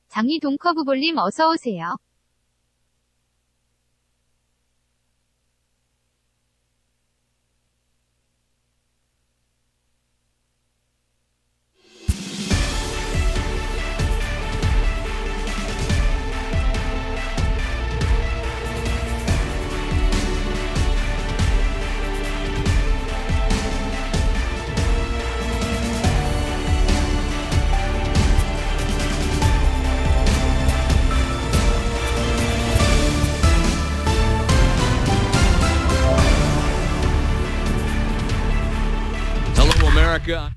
장이동커브볼님 어서오세요. America.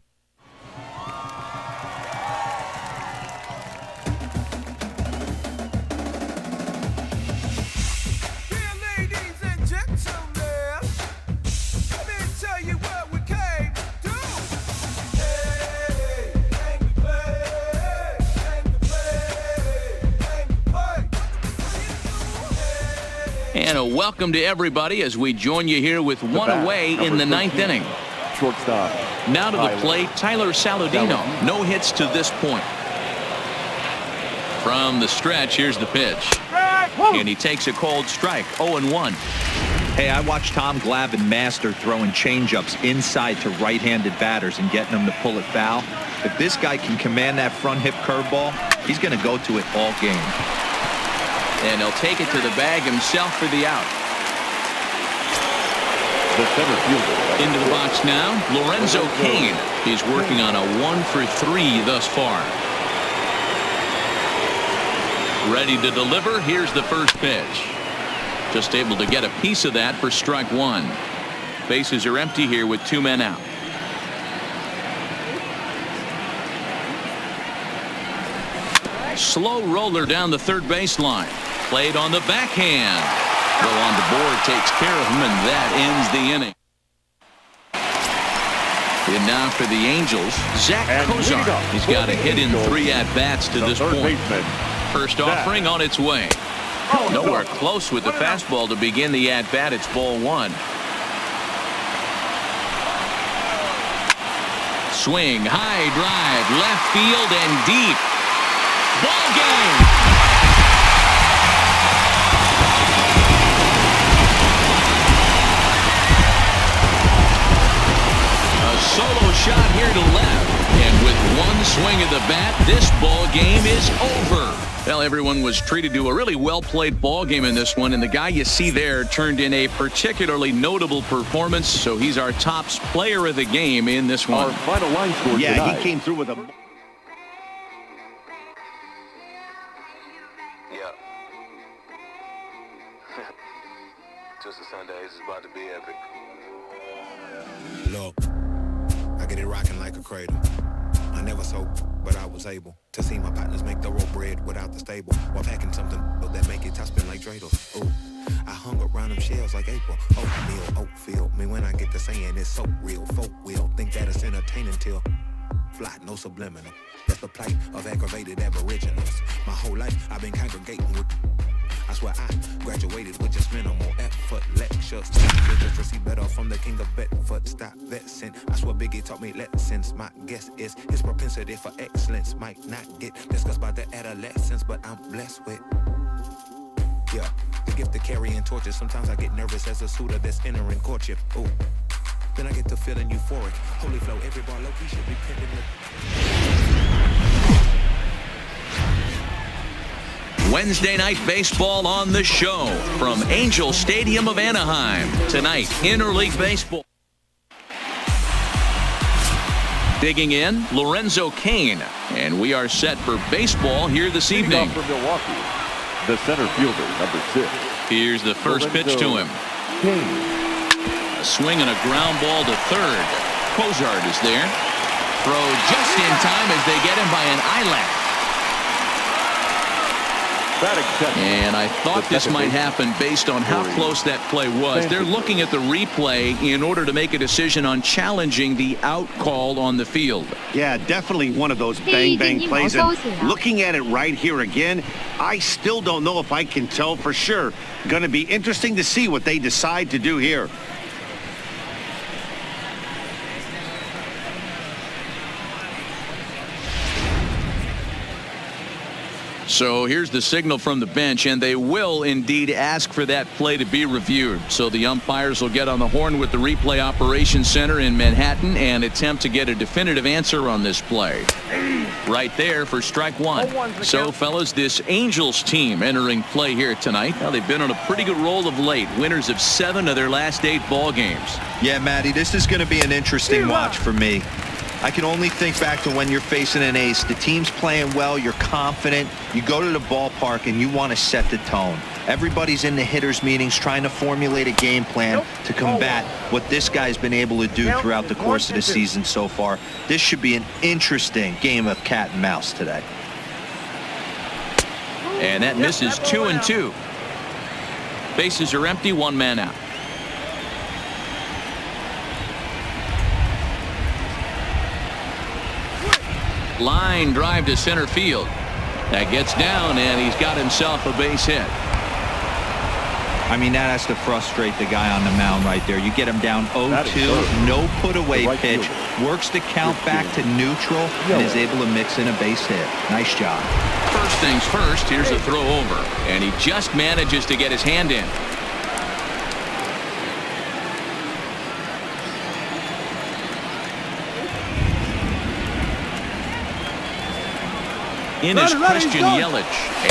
And a welcome to everybody as we join you here with one away in the ninth inning. Shortstop. Now to the plate, Tyler Saladino. No hits to this point. From the stretch, here's the pitch. And he takes a cold strike, 0-1. Hey, I watched Tom Glavine master throwing changeups inside to right-handed batters and getting them to pull it foul. If this guy can command that front hip curveball, he's going to go to it all game. And he'll take it to the bag himself for the out. The center fielder. Into the box now, Lorenzo Cain. He's working on a 1-for-3 thus far. Ready to deliver. Here's the first pitch. Just able to get a piece of that for strike one. Bases are empty here with 2 men out. Slow roller down the third baseline. Played on the backhand. Well, on the board takes care of him, and that ends the inning. And now for the Angels, Zach Kozar. He's got a hit in 3 at-bats to this point. First offering on its way. Nowhere close with the fastball to begin the at-bat. It's ball one. Swing, high drive, left field and deep. Ball game. A solo shot here to left. And with one swing of the bat, this ball game is over. Well, everyone was treated to a really well-played ball game in this one, and the guy you see there turned in a particularly notable performance, so he's our top player of the game in this one. Our final line score tonight. He came through with a... Yeah. Twisted Sundays is about to be epic. Look, I get it rocking like a cradle. I never sold, but I was able to see my partners make thorough bread without the stable while packing something that make it top spin like dreidels. Ooh, I hung around them shells like April. Oatmeal, oatfield. Me when I get to saying it's so real. Folk will think that it's entertaining till fly, no subliminal. That's the plight of aggravated aboriginals. My whole life I've been congregating with. I swear I graduated with just minimal effort. Lectures, just receive better from the king of Bedford. Stop vexing. I swear Biggie taught me lessons. My guess is his propensity for excellence might not get discussed by the adolescents, but I'm blessed with, yeah, the gift of carrying torches. Sometimes I get nervous as a suitor that's entering courtship. Ooh, then I get to feeling euphoric. Holy flow, every bar low-key should be pending. Wednesday night baseball on the show from Angel Stadium of Anaheim. Tonight, interleague baseball. Digging in, Lorenzo Cain. And we are set for baseball here this evening. From Milwaukee, the center fielder, number 6. Here's the first pitch to him. Cain. A swing and a ground ball to third. Kozar is there. Throw just in time as they get him by an eyelash. And I thought this might happen based on how close that play was. They're looking at the replay in order to make a decision on challenging the out call on the field. Yeah, definitely one of those bang-bang plays. And looking at it right here again, I still don't know if I can tell for sure. Going to be interesting to see what they decide to do here. So here's the signal from the bench, and they will indeed ask for that play to be reviewed. So the umpires will get on the horn with the replay operations center in Manhattan and attempt to get a definitive answer on this play. Right there for strike one. So fellas, this Angels team entering play here tonight. Now they've been on a pretty good roll of late, winners of 7 of their last 8 ball games. Yeah, Matty, this is going to be an interesting watch for me. I can only think back to when you're facing an ace. The team's playing well, you're confident, you go to the ballpark and you want to set the tone. Everybody's in the hitters meetings trying to formulate a game plan to combat what this guy's been able to do throughout the course of the season so far. This should be an interesting game of cat and mouse today. And that misses 2-2. Bases are empty, 1 man out. Line drive to center field. That gets down, and he's got himself a base hit. I mean, that has to frustrate the guy on the mound right there. You get him down 0-2, no put away pitch, works the count back to neutral, and is able to mix in a base hit. Nice job. First things first, here's a throw over, and he just manages to get his hand in. In is Christian Yelich,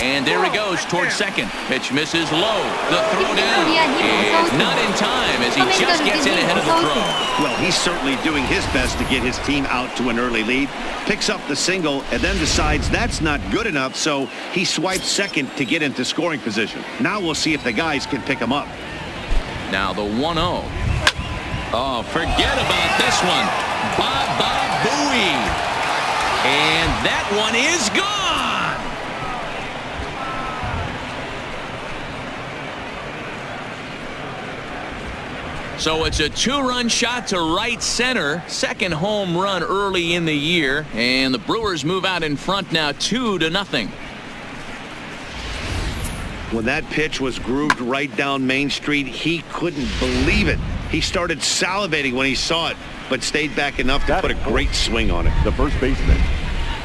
and there he goes towards second. Pitch misses low. The throw down, and not in time as he just gets in ahead of the throw. Well, he's certainly doing his best to get his team out to an early lead. Picks up the single and then decides that's not good enough, so he swipes second to get into scoring position. Now we'll see if the guys can pick him up. Now the 1-0. Oh, forget about this one. Baba Booey. And that one is gone. So it's a 2-run shot to right center. Second home run early in the year. And the Brewers move out in front now 2-0. When that pitch was grooved right down Main Street, he couldn't believe it. He started salivating when he saw it, but stayed back enough to put a great swing on it. The first baseman.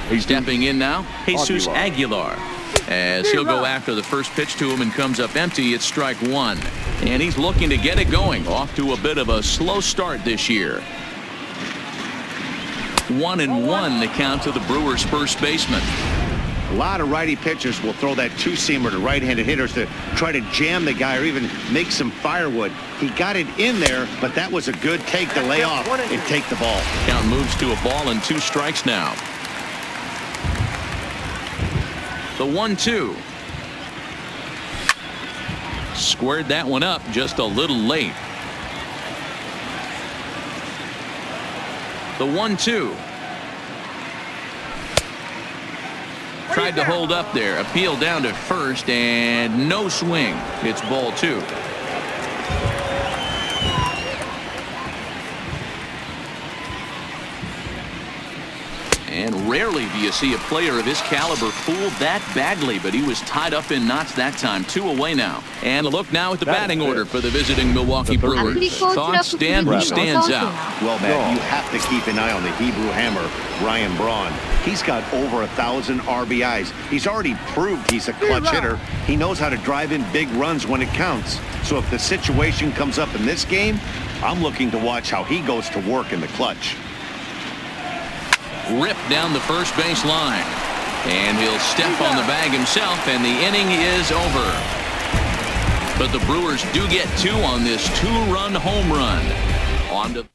He's stepping in now, Jesus Aguilar. As he'll go after the first pitch to him and comes up empty, it's strike one. And he's looking to get it going, off to a bit of a slow start this year. 1-1 the count to the Brewers' first baseman. A lot of righty pitchers will throw that two-seamer to right-handed hitters to try to jam the guy or even make some firewood. He got it in there, but that was a good take to lay off and take the ball. Count moves to a ball and 2 strikes now. The 1-2. Squared that one up just a little late. The 1-2. Tried to hold up there. Appeal down to first and no swing. It's ball 2. And rarely do you see a player of his caliber fooled that badly, but he was tied up in knots that time. 2 away now. And a look now at the batting order for the visiting Milwaukee Brewers. Thoughts, Dan? Who stands out? Well, Matt, you have to keep an eye on the Hebrew Hammer, Ryan Braun. He's got over 1,000 RBIs. He's already proved he's a clutch hitter. He knows how to drive in big runs when it counts. So if the situation comes up in this game, I'm looking to watch how he goes to work in the clutch. Ripped down the first base line. And he'll step on the bag himself, and the inning is over. But the Brewers do get 2 on this 2-run home run. On to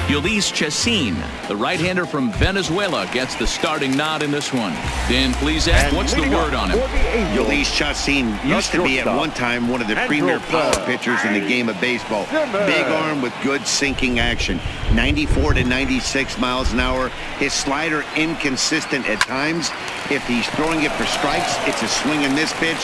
Ulysses Chacin, the right-hander from Venezuela, gets the starting nod in this one. Dan Plesac, what's the word on him? Ulysses Chacin used to be at one time one of the premier power pitchers in the game of baseball. Big arm with good sinking action. 94 to 96 miles an hour. His slider inconsistent at times. If he's throwing it for strikes, it's a swing and miss pitch.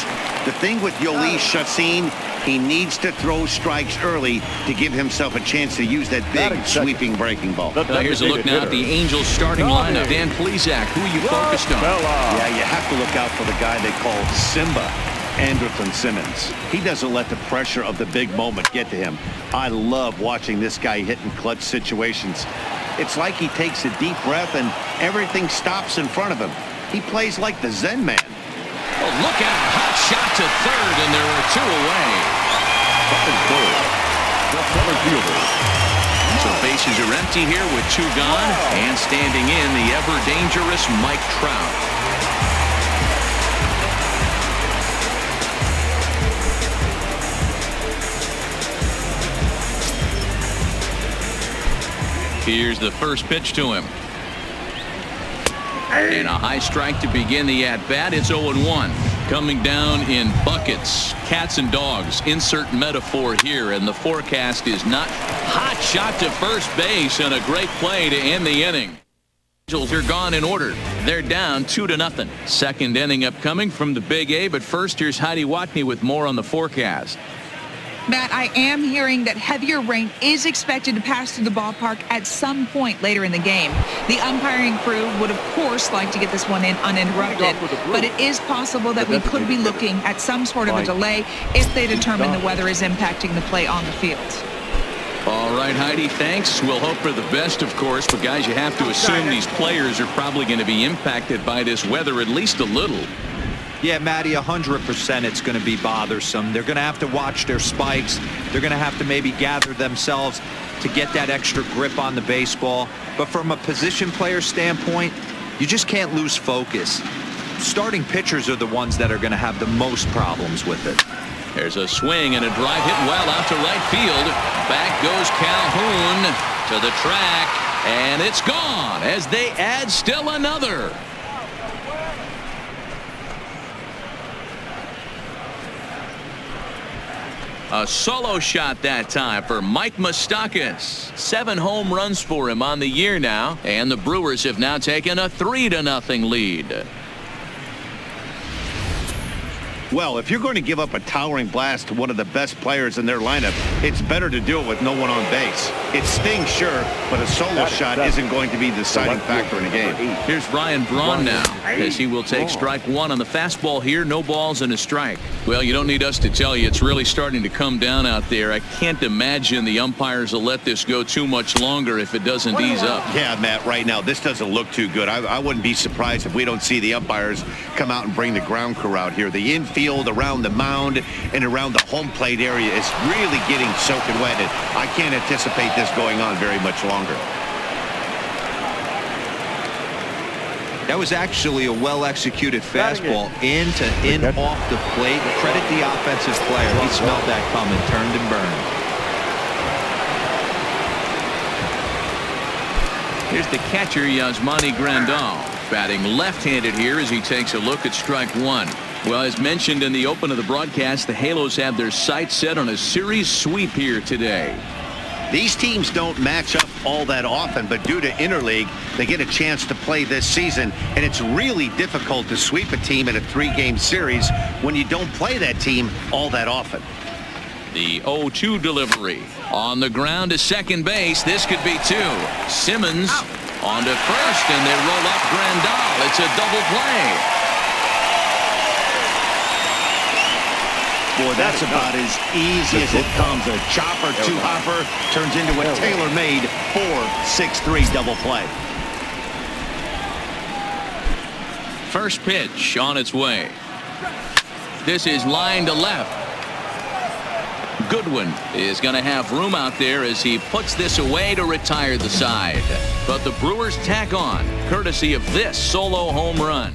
The thing with Ulysses Chacin, he needs to throw strikes early to give himself a chance to use that big sweeping breaking ball. Here's a look now at the Angels starting lineup. Dan Plesac, who are you focused on? Yeah, you have to look out for the guy they call Simba, Andrelton Simmons. He doesn't let the pressure of the big moment get to him. I love watching this guy hit in clutch situations. It's like he takes a deep breath and everything stops in front of him. He plays like the Zen man. Oh, look out. Hot shot to third, and there are two away. The center fielder. So bases are empty here with two gone. And standing in, the ever-dangerous Mike Trout. Here's the first pitch to him. And a high strike to begin the at-bat. It's 0-1. Coming down in buckets. Cats and dogs. Insert metaphor here. And the forecast is not. Hot shot to first base and a great play to end the inning. Angels are gone in order. They're down 2-0. Second inning upcoming from the Big A. But first, here's Heidi Watney with more on the forecast. Matt, I am hearing that heavier rain is expected to pass through the ballpark at some point later in the game. The umpiring crew would, of course, like to get this one in uninterrupted, but it is possible that we could be looking at some sort of a delay if they determine the weather is impacting the play on the field. All right, Heidi, thanks. We'll hope for the best, of course, but guys, you have to assume these players are probably going to be impacted by this weather at least a little. Yeah, Matty, 100% it's going to be bothersome. They're going to have to watch their spikes. They're going to have to maybe gather themselves to get that extra grip on the baseball. But from a position player standpoint, you just can't lose focus. Starting pitchers are the ones that are going to have the most problems with it. There's a swing and a drive hit well out to right field. Back goes Calhoun to the track, and it's gone as they add still another. A solo shot that time for Mike Moustakas. 7 home runs for him on the year now, and the Brewers have now taken a 3-0 lead. Well, if you're going to give up a towering blast to one of the best players in their lineup, it's better to do it with no one on base. It stings, sure, but a solo shot isn't going to be the deciding factor in a game. Here's Ryan Braun now, as he will take strike one on the fastball here. No balls and a strike. Well, you don't need us to tell you it's really starting to come down out there. I can't imagine the umpires will let this go too much longer if it doesn't ease up. Yeah, Matt, right now, this doesn't look too good. I wouldn't be surprised if we don't see the umpires come out and bring the ground crew out here. The infield around the mound and around the home plate area is really getting soaking wet, and I can't anticipate this going on very much longer. That was actually a well-executed fastball in off the plate. Credit the offensive player. He smelled that coming, turned and burned. Here's the catcher, Yasmani Grandal, batting left-handed here as he takes a look at strike one. Well, as mentioned in the open of the broadcast, the Halos have their sights set on a series sweep here today. These teams don't match up all that often, but due to interleague, they get a chance to play this season, and it's really difficult to sweep a team in a 3-game series when you don't play that team all that often. The 0-2 delivery on the ground to second base. This could be two. Simmons on to first, and they roll up Grandal. It's a double play. Boy, that's about as easy as it comes. A chopper, two-hopper turns into a tailor-made 4-6-3 double play. First pitch on its way. This is line to left. Goodwin is going to have room out there as he puts this away to retire the side. But the Brewers tack on, courtesy of this solo home run.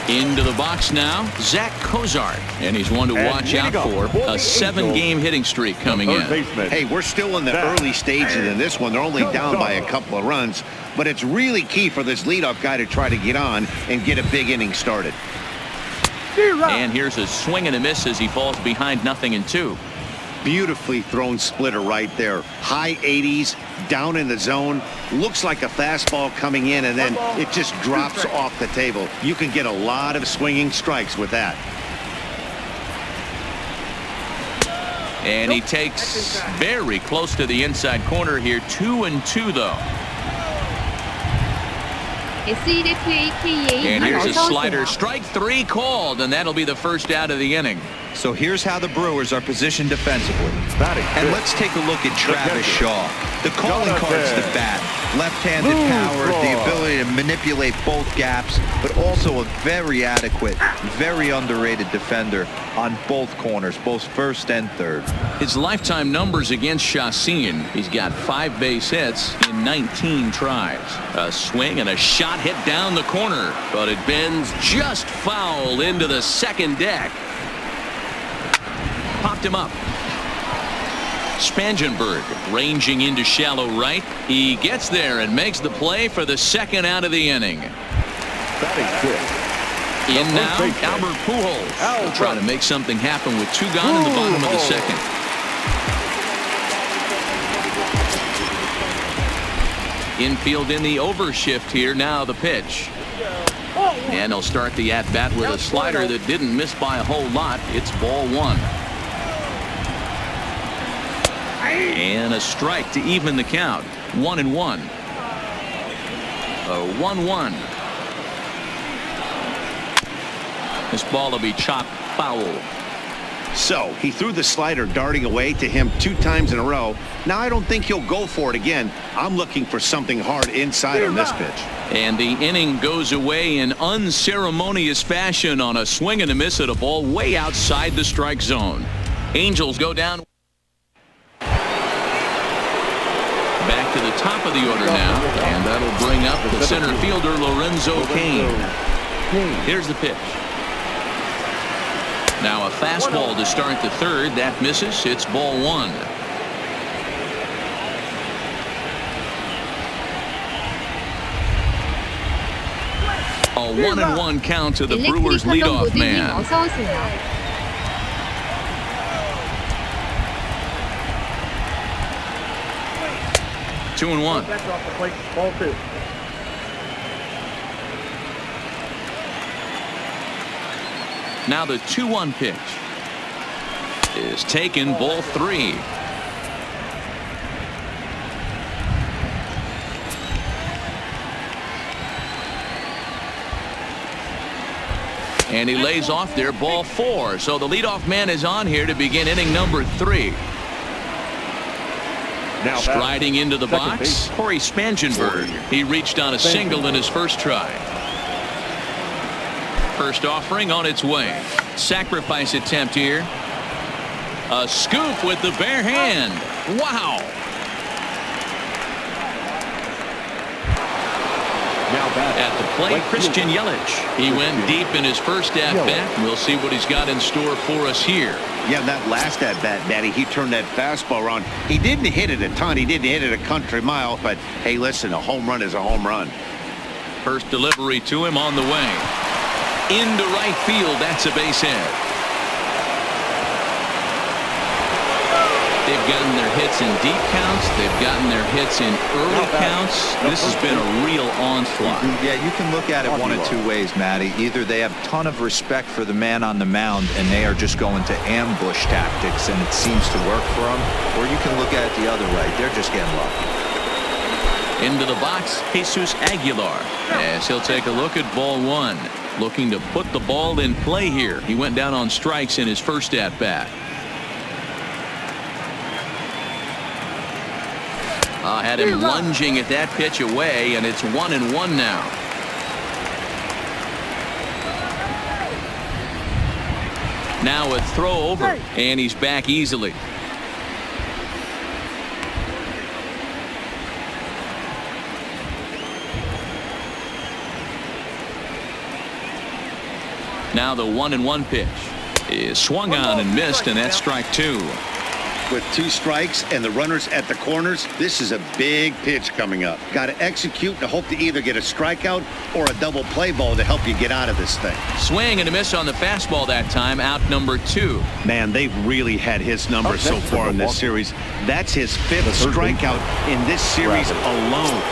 Into the box now, Zach Cozart, and he's one to watch out for. A 7-game hitting streak coming in. Hey, we're still in the early stages in this one. They're only down by a couple of runs, but it's really key for this leadoff guy to try to get on and get a big inning started. And here's a swing and a miss as he falls behind 0-2. Beautifully thrown splitter right there. High 80s, down in the zone. Looks like a fastball coming in, and then it just drops off the table. You can get a lot of swinging strikes with that. And he takes very close to the inside corner here. 2-2 though. And here's a slider. Strike 3 called, and that'll be the first out of the inning. So here's how the Brewers are positioned defensively. And let's take a look at Travis Shaw. The calling card's the bat. Left-handed power, the ability to manipulate both gaps, but also a very adequate, very underrated defender on both corners, both first and third. His lifetime numbers against Chacin. He's got 5 base hits in 19 tries. A swing and a shot hit down the corner, but it bends just foul into the second deck. Popped him up. Spangenberg ranging into shallow right. He gets there and makes the play for the second out of the inning. In now, Albert Pujols will try to make something happen with 2 gone in the bottom of the second. Infield in the overshift here. Now the pitch. And he'll start the at-bat with a slider that didn't miss by a whole lot. It's ball 1. And a strike to even the count. 1-1. A 1-1. This ball will be chopped foul. So he threw the slider darting away to him 2 times in a row. Now I don't think he'll go for it again. I'm looking for something hard inside on this pitch. And the inning goes away in unceremonious fashion on a swing and a miss at a ball way outside the strike zone. Angels go down. Back to the top of the order now, and that'll bring up the center fielder Lorenzo Cain. Here's the pitch. Now a fastball to start the third. That misses. It's ball 1. A 1-1 count to the Brewers leadoff man. 2-1. Now the 2-1 pitch is taken. Ball 3. And he lays off there. Ball 4. So the leadoff man is on here to begin inning number 3. Now striding into the box, Corey Spangenberg. He reached on a single in his first try. First offering on its way. Sacrifice attempt here. A scoop with the bare hand. Wow. At the plate, Christian Yelich. He went deep in his first at-bat. We'll see what he's got in store for us here. Yeah, that last at-bat, Daddy, he turned that fastball around. He didn't hit it a ton. He didn't hit it a country mile. But, hey, listen, a home run is a home run. First delivery to him on the way. Into right field. That's a base hit. They've gotten their hits in deep counts. They've gotten their hits in early counts. This has been a real onslaught. Yeah, you can look at it one of 2 ways, Matty. Either they have a ton of respect for the man on the mound and they are just going to ambush tactics and it seems to work for them, or you can look at it the other way. They're just getting lucky. Into the box, Jesus Aguilar, as he'll take a look at ball 1. Looking to put the ball in play here. He went down on strikes in his first at-bat. Had him lunging at that pitch away, and it's 1-1 now. Now a throw over, and he's back easily. Now the 1-1 pitch is swung on and missed, and that's strike 2. With 2 strikes and the runners at the corners, this is a big pitch coming up. Got to execute to hope to either get a strikeout or a double play ball to help you get out of this thing. Swing and a miss on the fastball that time. Out number 2. Man, they've really had his number so far in this series. That's his 5th strikeout in this series alone.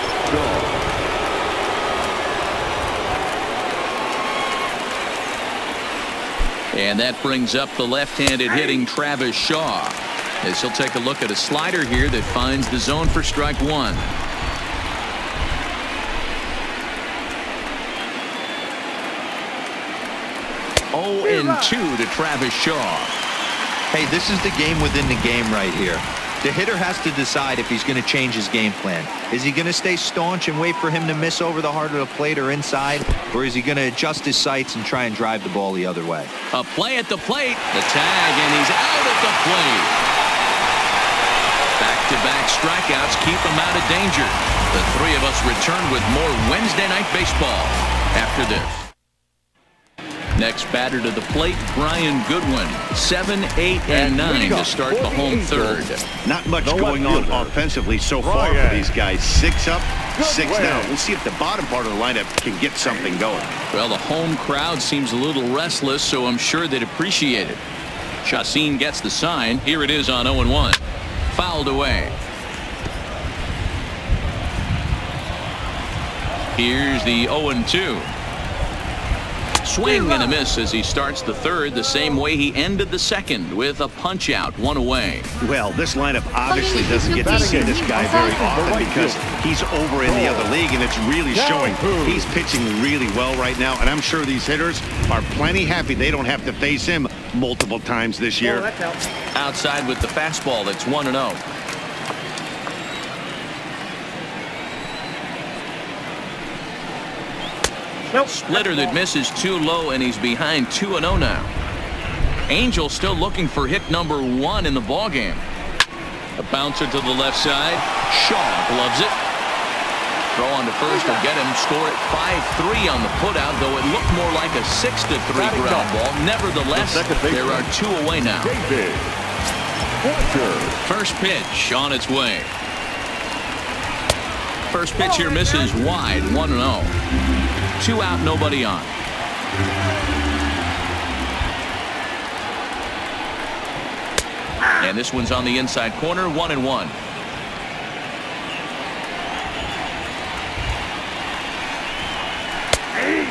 And that brings up the left-handed hitting Travis Shaw, as he'll take a look at a slider here that finds the zone for strike 1. Oh, and 2 to Travis Shaw. Hey, this is the game within the game right here. The hitter has to decide if he's going to change his game plan. Is he going to stay staunch and wait for him to miss over the heart of the plate or inside? Or is he going to adjust his sights and try and drive the ball the other way? A play at the plate. The tag, and he's out at the plate. Back-to-back strikeouts keep him out of danger. The three of us return with more Wednesday Night Baseball after this. Next batter to the plate, Brian Goodwin. 7, 8, and 9 to start the home third. Not much going on offensively so far for these guys. 6 up, 6 down. We'll see if the bottom part of the lineup can get something going. Well, the home crowd seems a little restless, so I'm sure they'd appreciate it. Chacin gets the sign. Here it is on 0-1. Fouled away. Here's the 0-2. Swing and a miss as he starts the third the same way he ended the second with a punch out, 1 away. Well, this lineup obviously doesn't get to see this guy very often because he's over in the other league, and it's really showing. He's pitching really well right now, and I'm sure these hitters are plenty happy they don't have to face him multiple times this year. Outside with the fastball, that's 1-0. Splitter that misses too low, and he's behind 2-0 now. Angel still looking for hit number 1 in the ballgame. A bouncer to the left side. Shaw gloves it. Throw on to first will get him. Score at 5-3 on the putout, though it looked more like a 6-3 ground ball. Nevertheless, there are 2 away now. First pitch on its way. First pitch here misses wide, 1-0. 2 out, nobody on. And this one's on the inside corner, 1-1.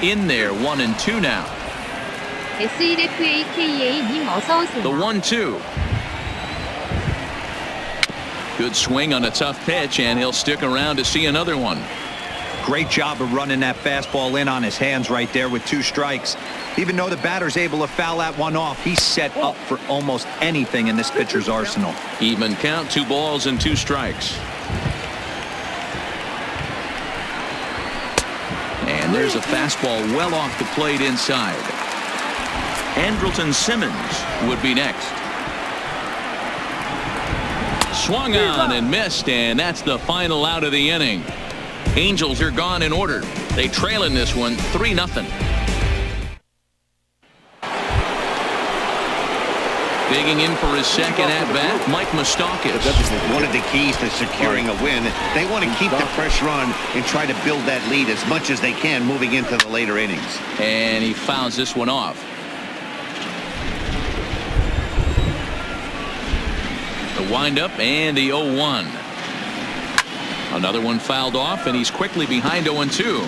In there, 1-2 now. SLFAKA님 어서 오세요. The 1-2. Good swing on a tough pitch, and he'll stick around to see another one. Great job of running that fastball in on his hands right there with 2 strikes. Even though the batter's able to foul that one off, he's set up for almost anything in this pitcher's arsenal. Even count, 2 balls and 2 strikes. And there's a fastball well off the plate inside. Andrelton Simmons would be next. Swung on and missed, and that's the final out of the inning. Angels are gone in order. They trail in this one 3-0. Digging in for his second at-bat, Mike Moustakas. One of the keys to securing a win, they want to keep the pressure on and try to build that lead as much as they can moving into the later innings. And he fouls this one off. The windup and the 0-1. Another one fouled off, and he's quickly behind 0-2.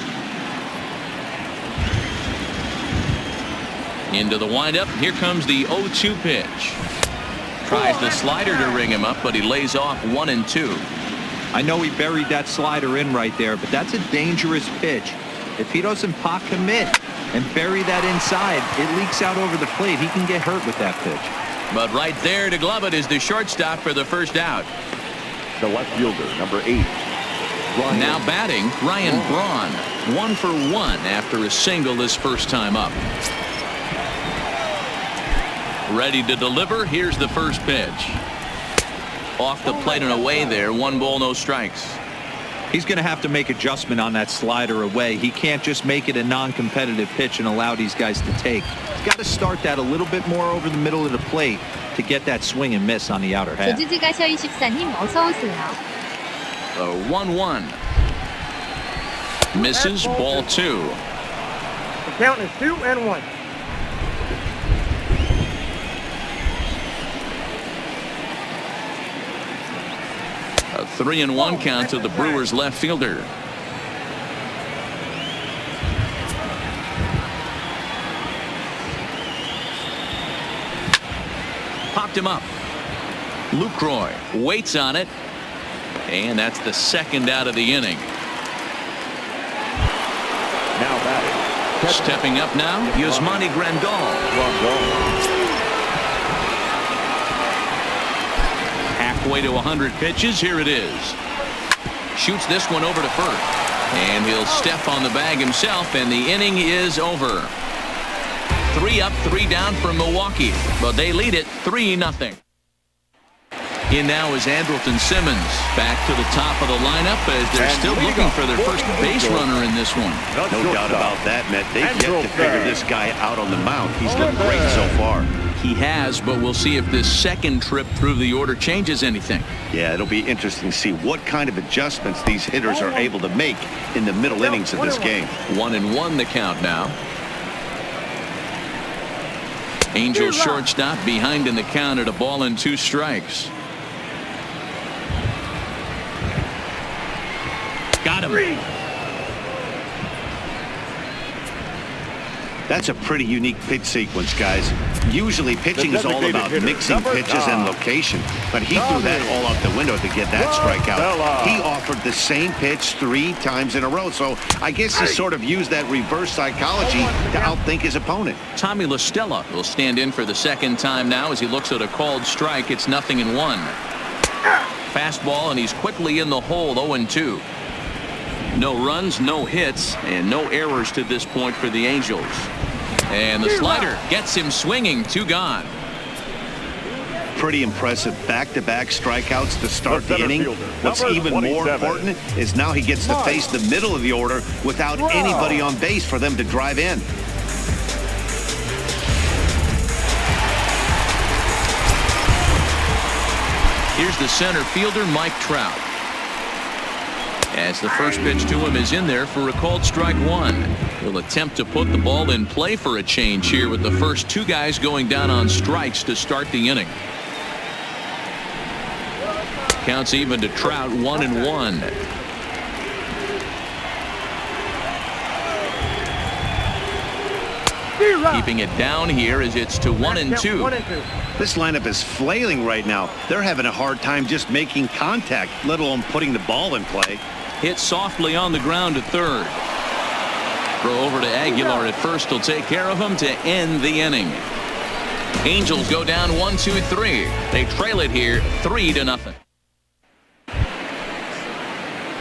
Into the windup. Here comes the 0-2 pitch. Tries the slider to ring him up, but he lays off 1-2. I know he buried that slider in right there, but that's a dangerous pitch. If he doesn't pot commit and bury that inside, it leaks out over the plate. He can get hurt with that pitch. But right there to glove it is the shortstop for the first out. The left fielder, number 8. Now batting, Ryan Braun. 1 for 1 after a single his first time up. Ready to deliver. Here's the first pitch. Off the plate and away there. 1 ball, no strikes. He's going to have to make adjustment on that slider away. He can't just make it a non-competitive pitch and allow these guys to take. He's got to start that a little bit more over the middle of the plate to get that swing and miss on the outer half. 조지지가셔24님 어서 오세요. 1-1. Misses, ball 2. The count is 2-1. A 3-1 count to the Brewers left fielder. Popped him up. Lucroy waits on it. And that's the second out of the inning. Now batting. Stepping up now, Yasmani Grandal. halfway to 100 pitches. Here it is. Shoots this one over to first. And he'll step on the bag himself, and the inning is over. 3 up, 3 down for Milwaukee, but they lead it 3-0. In now is Andrelton Simmons back to the top of the lineup as they're still looking for their first base runner in this one. No doubt about that, Matt. They've yet to figure this guy out on the mound. He's looked great so far. He has, but we'll see if this second trip through the order changes anything. Yeah, it'll be interesting to see what kind of adjustments these hitters are able to make in the middle innings of this game. 1-1 the count now. Angels shortstop behind in the count at 1-2 strikes. Got him. That's a pretty unique pitch sequence, guys. Usually pitching is all about mixing pitches and location, but he threw that all out the window to get that strikeout. He offered the same pitch 3 times in a row, so I guess he sort of used that reverse psychology to outthink his opponent. Tommy La Stella will stand in for the second time now as he looks at a called strike. It's 0-1. Fastball, and he's quickly in the hole. 0-2. No runs, no hits, and no errors to this point for the Angels. And the slider gets him swinging. 2 gone. Pretty impressive back-to-back strikeouts to start the inning. What's even more important is now he gets to face the middle of the order without anybody on base for them to drive in. Here's the center fielder, Mike Trout. As the first pitch to him is in there for a called strike 1. He'll attempt to put the ball in play for a change here with the first 2 guys going down on strikes to start the inning. Counts even to Trout. 1-1. Keeping it down here as it's to 1-2. This lineup is flailing right now. They're having a hard time just making contact, let alone putting the ball in play. Hit softly on the ground to third. Throw over to Aguilar at first. He'll take care of him to end the inning. Angels go down 1-2-3. They trail it here 3-0.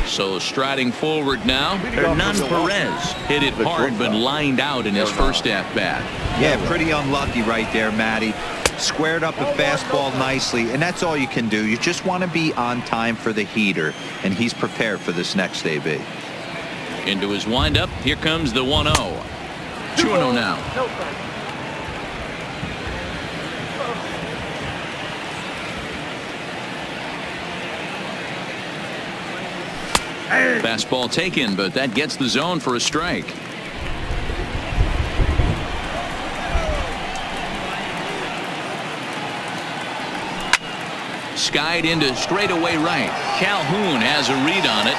So striding forward now, Hernan Perez hit it hard but lined out in his first at-bat. Yeah, pretty unlucky right there, Matty. Squared up a fastball nicely, and that's all you can do. You just want to be on time for the heater, and he's prepared for this next AB. Into his windup, here comes the 1-0. 2-0 now. Fastball taken, but that gets the zone for a strike. Skied into straightaway right. Calhoun has a read on it.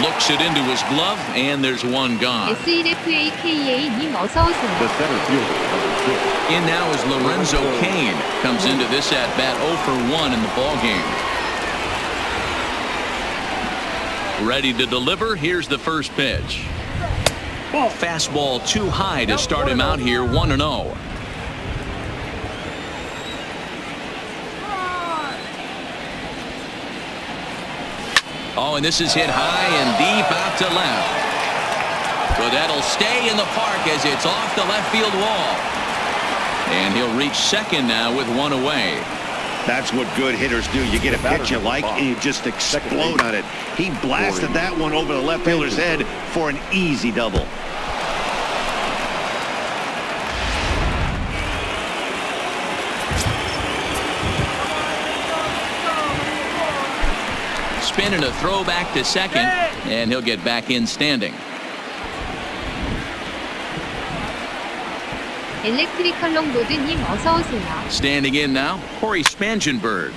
Looks it into his glove, and there's 1 gone. SLFAKA님 어서 오세요. The center fielder, number 6. In now is Lorenzo Cain. Comes into this at-bat 0 for 1 in the ballgame. Ready to deliver. Here's the first pitch. Fastball too high to start him out here. 1-0. Oh, and this is hit high and deep out to left. But that'll stay in the park as it's off the left field wall. And he'll reach second now with 1 away. That's what good hitters do. You get a pitch you like and you just explode on it. He blasted that one over the left fielder's head for an easy double. Spin and a throw back to second, and he'll get back in standing. 엘렉트리컬 롱보드님 어서 오세요. Standing in now, Corey Spangenberg.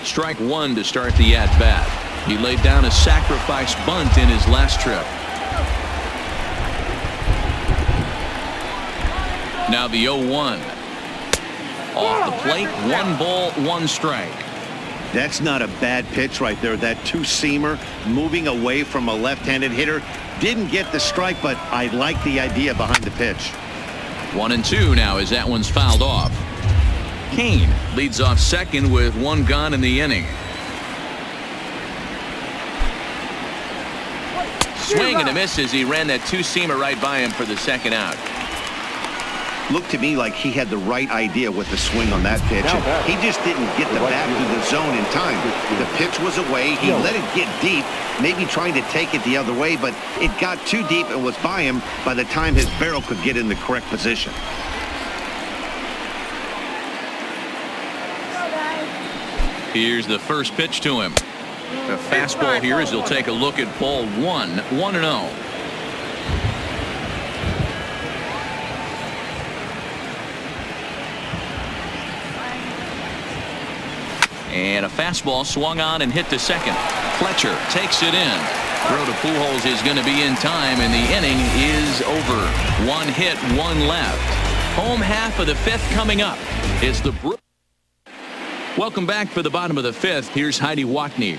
Strike 1 to start the at-bat. He laid down a sacrifice bunt in his last trip. Now the 0-1. Off the plate, 1 ball, 1 strike. That's not a bad pitch right there. That 2-seamer moving away from a left-handed hitter. Didn't get the strike, but I like the idea behind the pitch. 1-2 now as that one's fouled off. Cain leads off second with 1 gone in the inning. swing and a miss as he ran that two-seamer right by him for the second out. Looked to me like he had the right idea with the swing on that pitch. He just didn't get the bat to the zone in time. The pitch was away. He let it get deep, maybe trying to take it the other way, but it got too deep and was by him by the time his barrel could get in the correct position. Here's the first pitch to him. A fastball here as he'll take a look at ball 1-0. And a fastball swung on and hit to second. Fletcher takes it in. Throw to Pujols is going to be in time, and the inning is over. One hit, one left. Home half of the fifth coming up. It's the Welcome back for the bottom of the fifth. Here's Heidi Watney.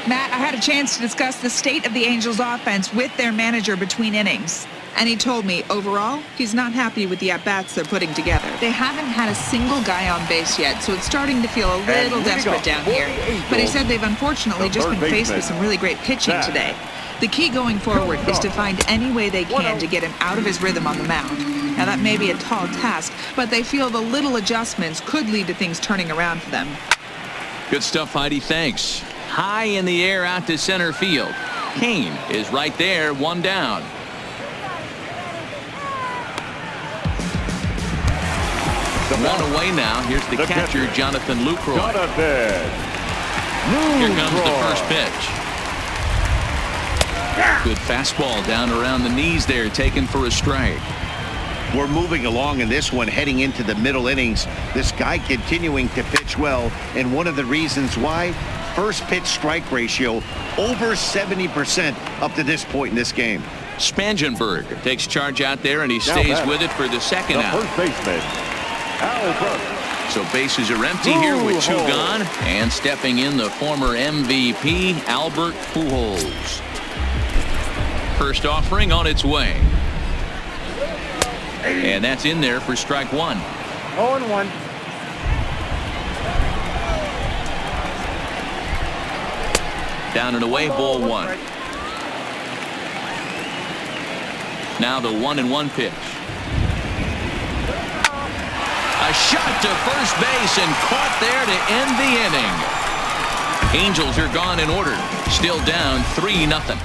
Matt, I had a chance to discuss the state of the Angels offense with their manager between innings. And he told me, overall, he's not happy with the at-bats they're putting together. They haven't had a single guy on base yet, so it's starting to feel a little desperate down here. But he said they've unfortunately just been faced with some really great pitching today. The key going forward is to find any way they can to get him out of his rhythm on the mound. Now, that may be a tall task, but they feel the little adjustments could lead to things turning around for them. Good stuff, Heidi. Thanks. High in the air out to center field. Kane is right there, one down. One away now. Here's the catcher, Jonathan Lucroy. Here comes the first pitch. Good fastball down around the knees there, taken for a strike. We're moving along in this one, heading into the middle innings. This guy continuing to pitch well, and one of the reasons why, first pitch strike ratio over 70% up to this point in this game. Spangenberg takes charge out there, and he stays with it for the second out. First baseman, So bases are empty here with two gone, and stepping in the former MVP Albert Pujols. First offering on its way. And that's in there for strike one. 0-1. Down and away, ball one. Now the 1-1 pitch. A shot to first base and caught there to end the inning. Angels are gone in order. Still down 3-0.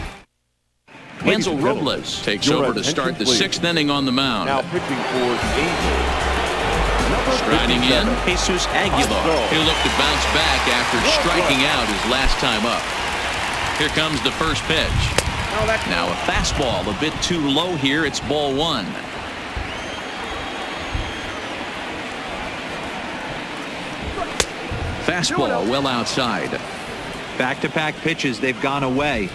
Hansel Robles takes over to start the sixth inning on the mound. now pitching for the Angels. Striding in, Jesus Aguilar. He'll look to bounce back after striking out his last time up. Here comes the first pitch. Now a fastball a bit too low here. It's ball one. Fastball well outside. Back-to-back pitches, they've gone away.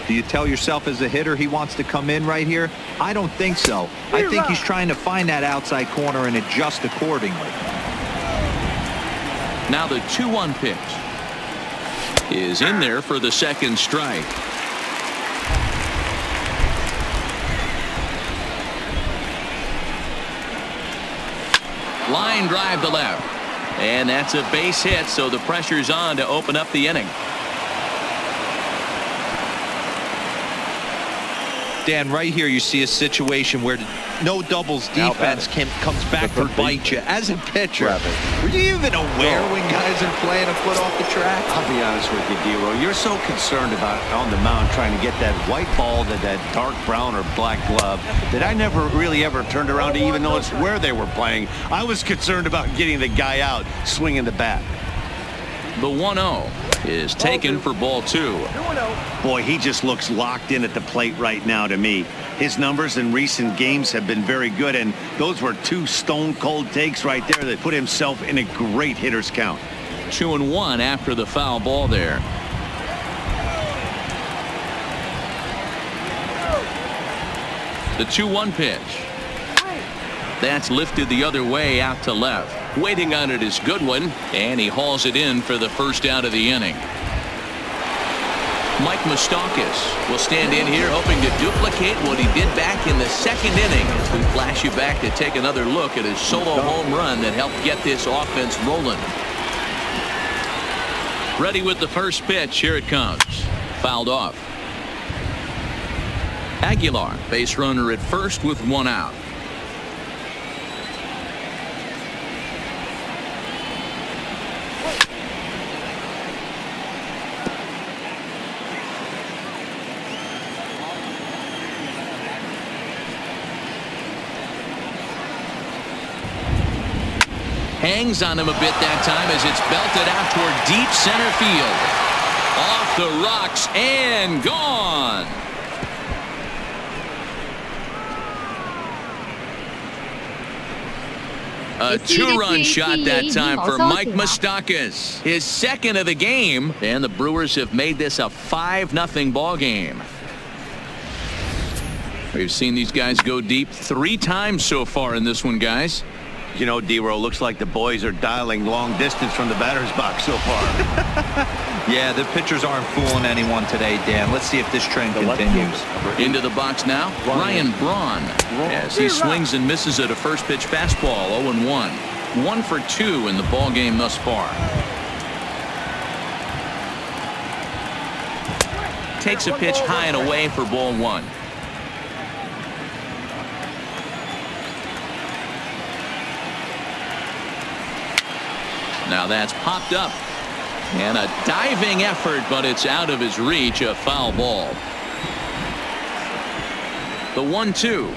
Do you tell yourself as a hitter he wants to come in right here? I don't think so. I think he's trying to find that outside corner and adjust accordingly. Now the 2-1 pitch is in there for the second strike. Line drive to left. And that's a base hit, so the pressure's on to open up the inning. Dan, right here you see a situation where no doubles defense comes back to bite you. As a pitcher, were you even aware when guys are playing a foot off the track? I'll be honest with you, D-Roll. You're so concerned about on the mound trying to get that white ball to that dark brown or black glove that I never really ever turned around to even notice where they were playing. I was concerned about getting the guy out swinging the bat. The 1-0 is taken for ball two. Boy, he just looks locked in at the plate right now to me. His numbers in recent games have been very good, and those were two stone-cold takes right there that put himself in a great hitter's count. 2-1 after the foul ball there. The 2-1 pitch. That's lifted the other way out to left. Waiting on it is Goodwin, and he hauls it in for the first out of the inning. Mike Moustakas will stand in here hoping to duplicate what he did back in the second inning as we flash you back to take another look at his solo home run that helped get this offense rolling. Ready with the first pitch. Here it comes. Fouled off. Aguilar, base runner at first with one out. Hangs on him a bit that time as it's belted out toward deep center field. Off the rocks and gone. A two-run shot that time for Mike Moustakas. His second of the game, and the Brewers have made this a 5-0 ball game. We've seen these guys go deep 3 times so far in this one, guys. You know, D-Row, looks like the boys are dialing long distance from the batter's box so far. Yeah, the pitchers aren't fooling anyone today, Dan. Let's see if this trend continues. Into the box now, Ryan Braun, as he swings and misses at a first pitch fastball. 0-1. 1 for 2 in the ball game thus far. Takes a pitch high and away for ball 1. Now that's popped up. And a diving effort, but it's out of his reach. A foul ball. The 1-2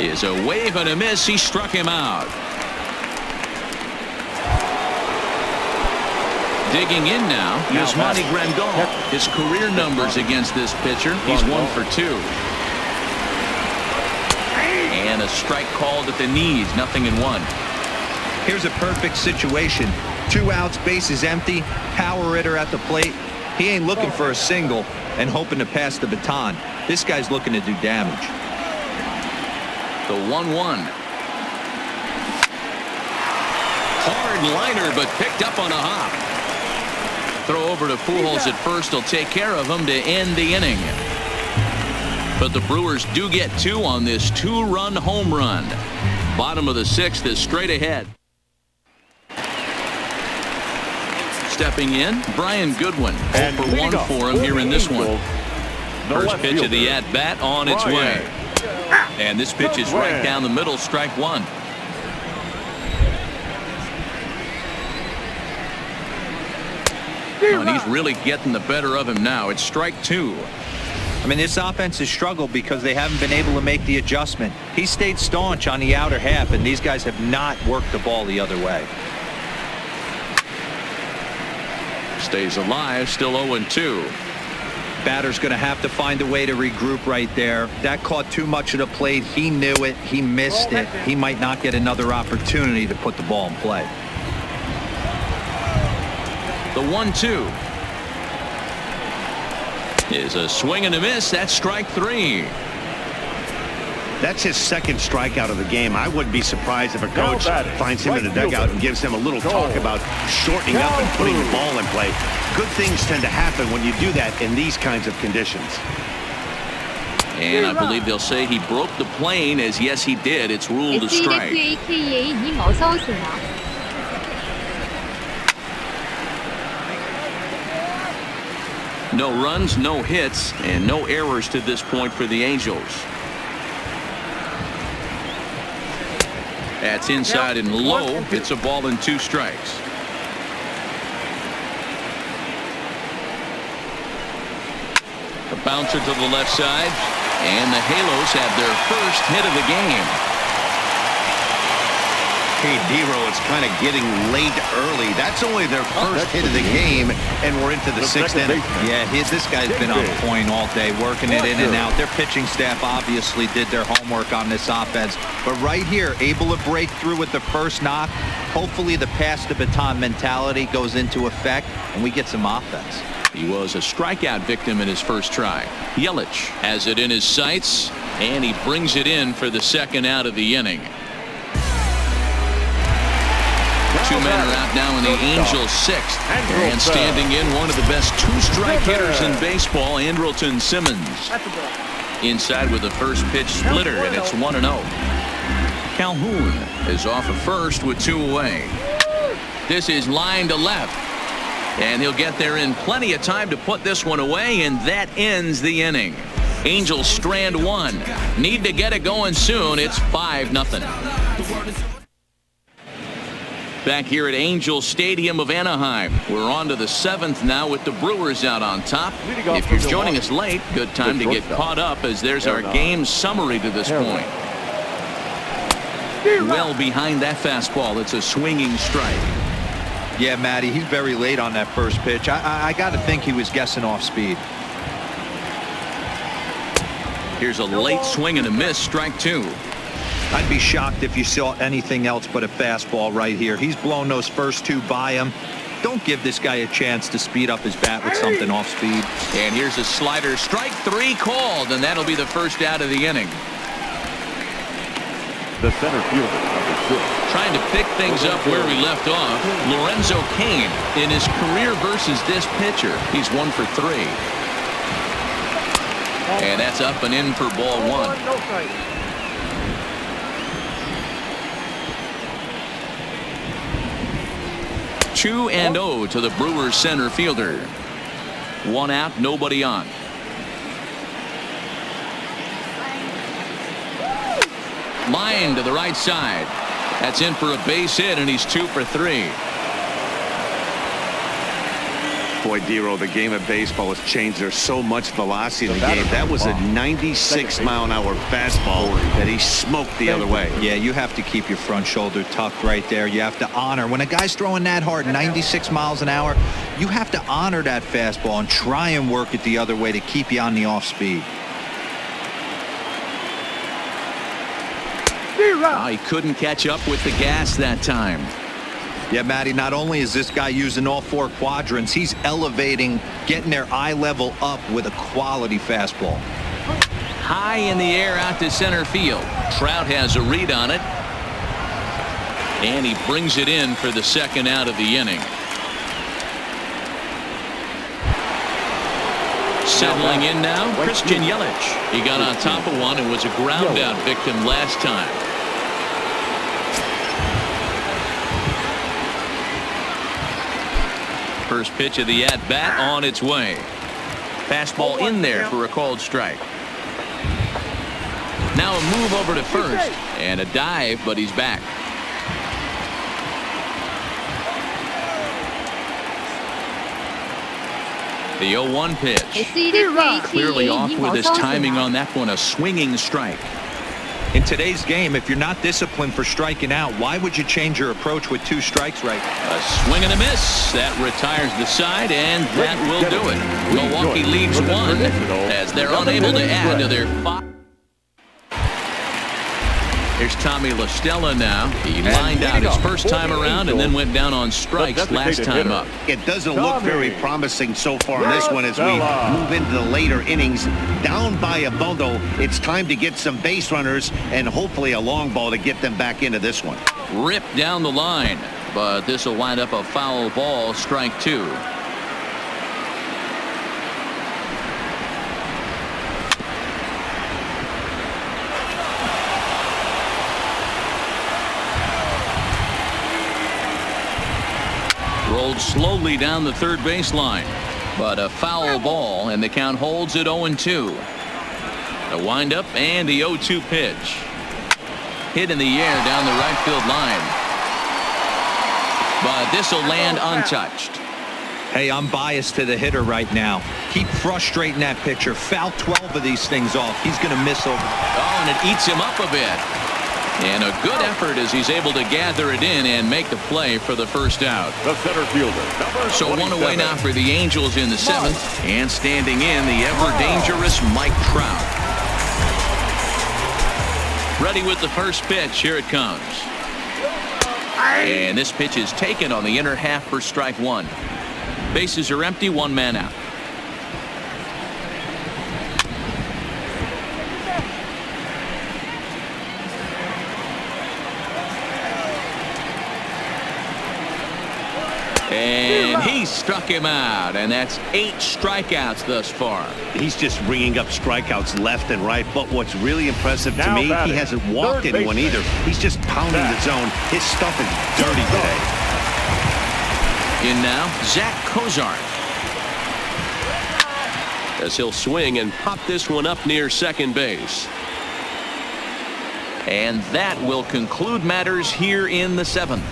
is a wave and a miss. He struck him out. Digging in now is Monty Grandal. His career numbers against this pitcher, he's 1 for 2. And a strike called at the knees. 0-1. Here's a perfect situation. 2 outs, bases empty, power hitter at the plate. He ain't looking for a single and hoping to pass the baton. This guy's looking to do damage. The 1-1. Hard liner, but picked up on a hop. Throw over to Pujols at first. He'll take care of him to end the inning. But the Brewers do get 2 on this 2-run home run. Bottom of the 6th is straight ahead. Stepping in, Brian Goodwin. 0 for 1 for him here in this one. First pitch of the at-bat on its way. And this pitch is right down the middle, strike 1. And he's really getting the better of him now. It's strike 2. I mean, this offense has struggled because they haven't been able to make the adjustment. He stayed staunch on the outer half, and these guys have not worked the ball the other way. Stays alive, still 0-2. Batter's going to have to find a way to regroup right there. That caught too much of the plate. He knew it. He missed it. He might not get another opportunity to put the ball in play. The 1-2 is a swing and a miss. That's strike 3. That's his second strikeout of the game. I wouldn't be surprised if a coach finds him in the dugout and gives him a little talk about shortening up and putting the ball in play. Good things tend to happen when you do that in these kinds of conditions. And I believe they'll say he broke the plane, as yes he did. It's ruled a strike. SLFAKA님 어서 오세요. No runs, no hits, and no errors to this point for the Angels. That's inside and low. It's a ball and 2 strikes. A bouncer to the left side, and the Halos have their first hit of the game. Hey, D-Row, it's kind of getting late early. That's only their first hit of the game, and we're into the 6th inning. Yeah, this guy's been on point all day, working it in and out. Their pitching staff obviously did their homework on this offense. But right here, able to break through with the first knock. Hopefully the pass the baton mentality goes into effect, and we get some offense. He was a strikeout victim in his first try. Yelich has it in his sights, and he brings it in for the second out of the inning. 2 men are out now in the Angels' 6th. And standing in, one of the best 2-strike hitters in baseball, Andrelton Simmons. Inside with a first pitch splitter, and it's 1-0. Calhoun is off at first with 2 away. This is line to left. And he'll get there in plenty of time to put this one away, and that ends the inning. Angels strand one. Need to get it going soon. It's 5-0. Back here at Angel Stadium of Anaheim. We're on to the 7th now with the Brewers out on top. If you're joining us late, good time to get caught up as there's our game summary to this point. Well behind that fastball. It's a swinging strike. Yeah, Matty, he's very late on that first pitch. I got to think he was guessing off speed. Here's a late swing and a miss, strike 2. I'd be shocked if you saw anything else but a fastball right here. He's blown those first 2 by him. Don't give this guy a chance to speed up his bat with something off speed. And here's a slider, strike 3 called, and that'll be the first out of the inning. The center fielder, number 6. Trying to pick things up where we left off, Lorenzo Cain in his career versus this pitcher. He's 1 for 3. And that's up and in for ball 1. 2-0 to the Brewers center fielder. 1 out, nobody on. Line to the right side. That's in for a base hit, and he's 2 for 3. Boy, Dero, the game of baseball has changed. There's so much velocity in the game. That was a 96-mile-an-hour fastball that he smoked the other way. Yeah, you have to keep your front shoulder tucked right there. You have to honor. When a guy's throwing that hard, 96 miles an hour, you have to honor that fastball and try and work it the other way to keep you on the off speed. Oh, he couldn't catch up with the gas that time. Yeah, Matty, not only is this guy using all 4 quadrants, he's elevating, getting their eye level up with a quality fastball. High in the air out to center field. Trout has a read on it. And he brings it in for the 2nd out of the inning. Settling in now, Christian Yelich. He got on top of one and was a ground out victim last time. First pitch of the at-bat on its way. Fastball in there for a called strike. Now a move over to first and a dive, but he's back. The 0-1 pitch. Clearly off with his timing on that one, a swinging strike. In today's game, if you're not disciplined for striking out, why would you change your approach with 2 strikes right now? A swing and a miss. That retires the side, and that will do it. Milwaukee leads 1 as they're unable to add to their 5. Here's Tommy La Stella now. He lined out his first time around and then went down on strikes last time up. It doesn't look very promising so far in this one as we move into the later innings. Down by a bundle, it's time to get some base runners and hopefully a long ball to get them back into this one. Ripped down the line, but this will wind up a foul ball, strike 2. Rolled slowly down the third baseline, but a foul ball, and the count holds at 0-2. The windup and the 0-2 pitch. Hit in the air down the right field line, but this will land untouched. Hey, I'm biased to the hitter right now. Keep frustrating that pitcher. Foul 12 of these things off. He's going to miss over. Oh, and it eats him up a bit. And a good effort as he's able to gather it in and make the play for the first out. The center fielder, number 27. So 1 away now for the Angels in the 7th. And standing in, the ever-dangerous Mike Trout. Ready with the first pitch. Here it comes. And this pitch is taken on the inner half for strike 1. Bases are empty, 1 man out. And he struck him out, and that's 8 strikeouts thus far. He's just ringing up strikeouts left and right, but what's really impressive to me, he hasn't walked anyone either. He's just pounding the zone. His stuff is dirty today. In now, Zach Cozart. as he'll swing and pop this one up near second base. And that will conclude matters here in the 7th.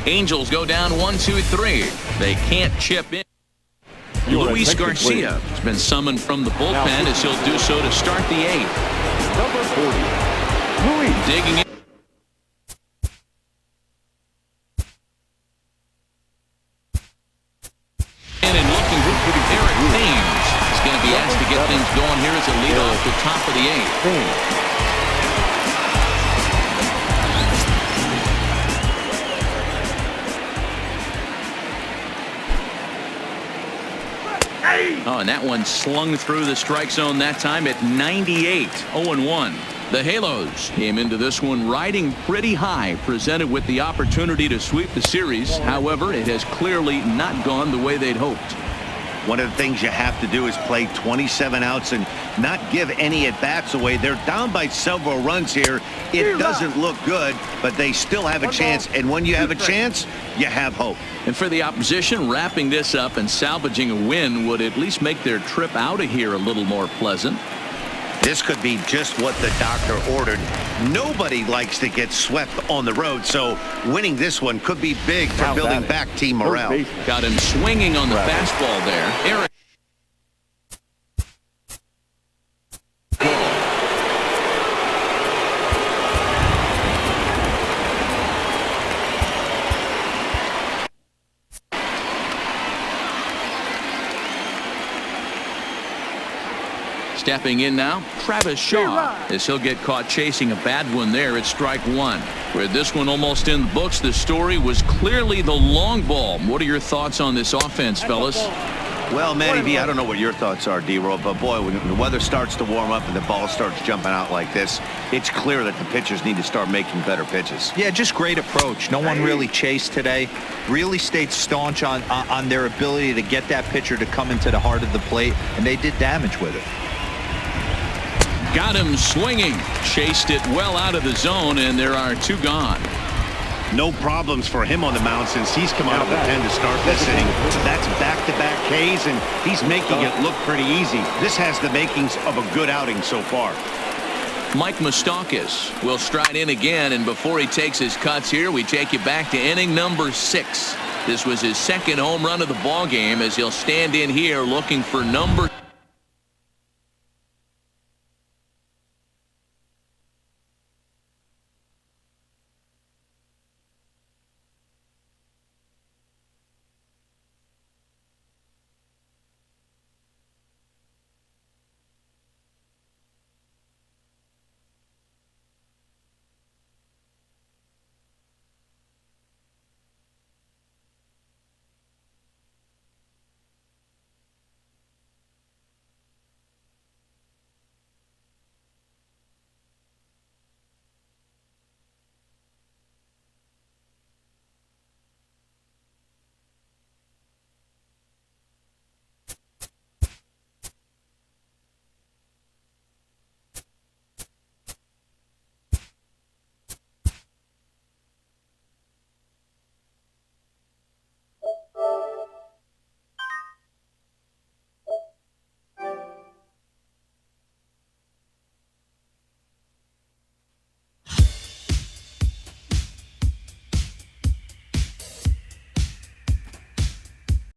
Angels go down 1-2-3. They can't chip in. Luis Garcia has been summoned from the bullpen as he'll do so to start the 8th. Number 40, Luis. Digging in. And looking good for Eric Thames. He's going to be asked to get things going here as a leadoff the top of the 8th. Oh, and that one slung through the strike zone that time at 98, 0-1. The Halos came into this one riding pretty high, presented with the opportunity to sweep the series. However, it has clearly not gone the way they'd hoped. One of the things you have to do is play 27 outs and not give any at-bats away. They're down by several runs here. It doesn't look good, but they still have a chance. And when you have a chance, you have hope. And for the opposition, wrapping this up and salvaging a win would at least make their trip out of here a little more pleasant. This could be just what the doctor ordered. Nobody likes to get swept on the road, so winning this one could be big for building back team morale. Got him swinging on the fastball there. Eric. Stepping in now, Travis Shaw, as he'll get caught chasing a bad one there at strike 1. With this one almost in the books, the story was clearly the long ball. What are your thoughts on this offense, fellas? Well, Matty B, I don't know what your thoughts are, D-Roll, but boy, when the weather starts to warm up and the ball starts jumping out like this, it's clear that the pitchers need to start making better pitches. Yeah, just great approach. No one really chased today. Really stayed staunch on their ability to get that pitcher to come into the heart of the plate, and they did damage with it. Got him swinging. Chased it well out of the zone, and there are 2 gone. No problems for him on the mound since he's come out of the pen to start this inning. That's back-to-back Ks, and he's making it look pretty easy. This has the makings of a good outing so far. Mike Moustakas will stride in again, and before he takes his cuts here, we take you back to inning number 6. This was his 2nd home run of the ball game as he'll stand in here looking for number